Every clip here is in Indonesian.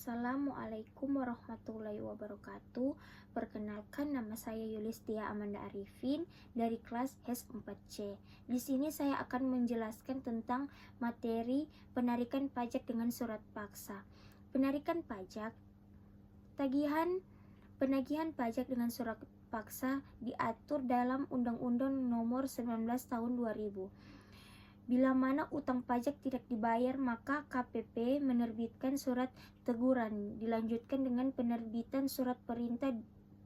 Assalamualaikum warahmatullahi wabarakatuh. Perkenalkan, nama saya Yulistia Amanda Arifin dari kelas S4C. Di sini saya akan menjelaskan tentang materi penarikan pajak dengan surat paksa. Penarikan pajak, penagihan pajak dengan surat paksa diatur dalam Undang-Undang Nomor 19 Tahun 2000. Bila mana utang pajak tidak dibayar, maka KPP menerbitkan surat teguran, dilanjutkan dengan penerbitan surat perintah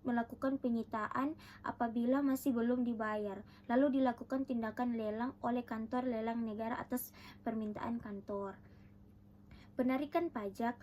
melakukan penyitaan apabila masih belum dibayar, lalu dilakukan tindakan lelang oleh kantor lelang negara atas permintaan kantor. Penarikan pajak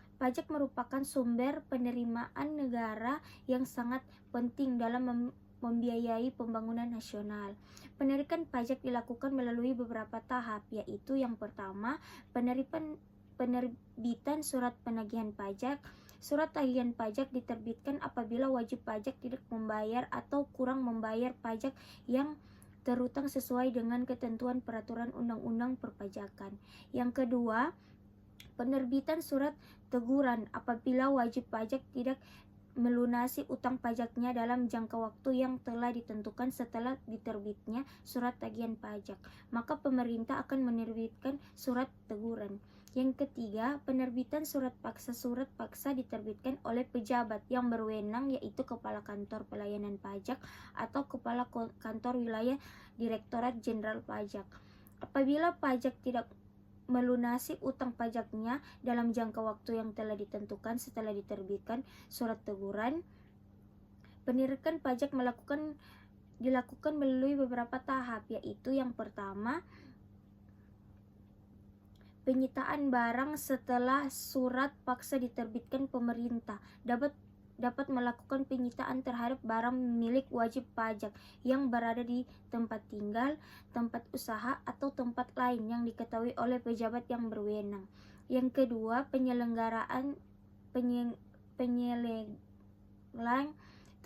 merupakan sumber penerimaan negara yang sangat penting dalam membiayai pembangunan nasional. Penarikan pajak dilakukan melalui beberapa tahap, yaitu yang pertama, penerbitan surat penagihan pajak. Surat tagihan pajak diterbitkan apabila wajib pajak tidak membayar atau kurang membayar pajak yang terutang sesuai dengan ketentuan peraturan undang-undang perpajakan. Yang kedua, penerbitan surat teguran apabila wajib pajak tidak melunasi utang pajaknya dalam jangka waktu yang telah ditentukan setelah diterbitnya surat tagihan pajak, maka pemerintah akan menerbitkan surat teguran. Yang ketiga, penerbitan surat paksa. Surat paksa diterbitkan oleh pejabat yang berwenang, yaitu Kepala Kantor Pelayanan Pajak atau Kepala Kantor Wilayah Direktorat Jenderal Pajak. Apabila pajak tidak melunasi utang pajaknya dalam jangka waktu yang telah ditentukan setelah diterbitkan surat teguran, penarikan pajak dilakukan melalui beberapa tahap, yaitu yang pertama, penyitaan barang. Setelah surat paksa diterbitkan, pemerintah dapat melakukan penyitaan terhadap barang milik wajib pajak yang berada di tempat tinggal, tempat usaha, atau tempat lain yang diketahui oleh pejabat yang berwenang. Yang kedua, penyelenggaraan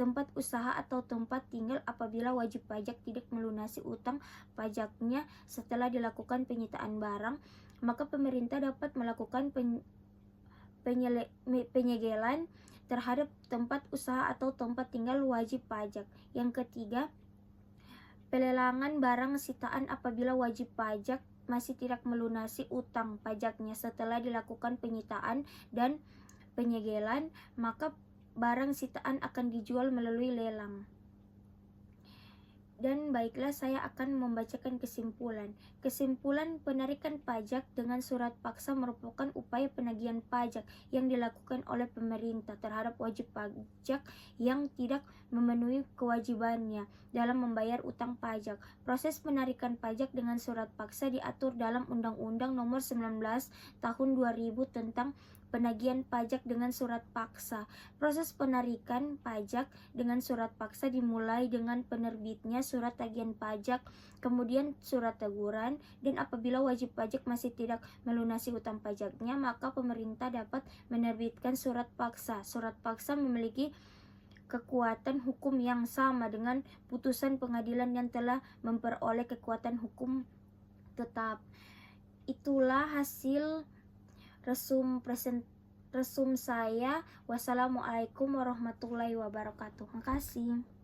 tempat usaha atau tempat tinggal apabila wajib pajak tidak melunasi utang pajaknya setelah dilakukan penyitaan barang, maka pemerintah dapat melakukan penyegelan terhadap tempat usaha atau tempat tinggal wajib pajak. Yang ketiga, pelelangan barang sitaan apabila wajib pajak masih tidak melunasi utang pajaknya setelah dilakukan penyitaan dan penyegelan, maka barang sitaan akan dijual melalui lelang. Dan baiklah, saya akan membacakan kesimpulan. Kesimpulan, penarikan pajak dengan surat paksa merupakan upaya penagihan pajak yang dilakukan oleh pemerintah terhadap wajib pajak yang tidak memenuhi kewajibannya dalam membayar utang pajak. Proses penarikan pajak dengan surat paksa diatur dalam Undang-Undang Nomor 19 Tahun 2000 tentang penagihan pajak dengan surat paksa. Proses penarikan pajak dengan surat paksa dimulai dengan penerbitnya surat tagihan pajak, kemudian surat teguran, dan apabila wajib pajak masih tidak melunasi utang pajaknya, maka pemerintah dapat menerbitkan surat paksa. Surat paksa memiliki kekuatan hukum yang sama dengan putusan pengadilan yang telah memperoleh kekuatan hukum tetap. Itulah hasil resum saya. Wassalamualaikum warahmatullahi wabarakatuh. Terima kasih.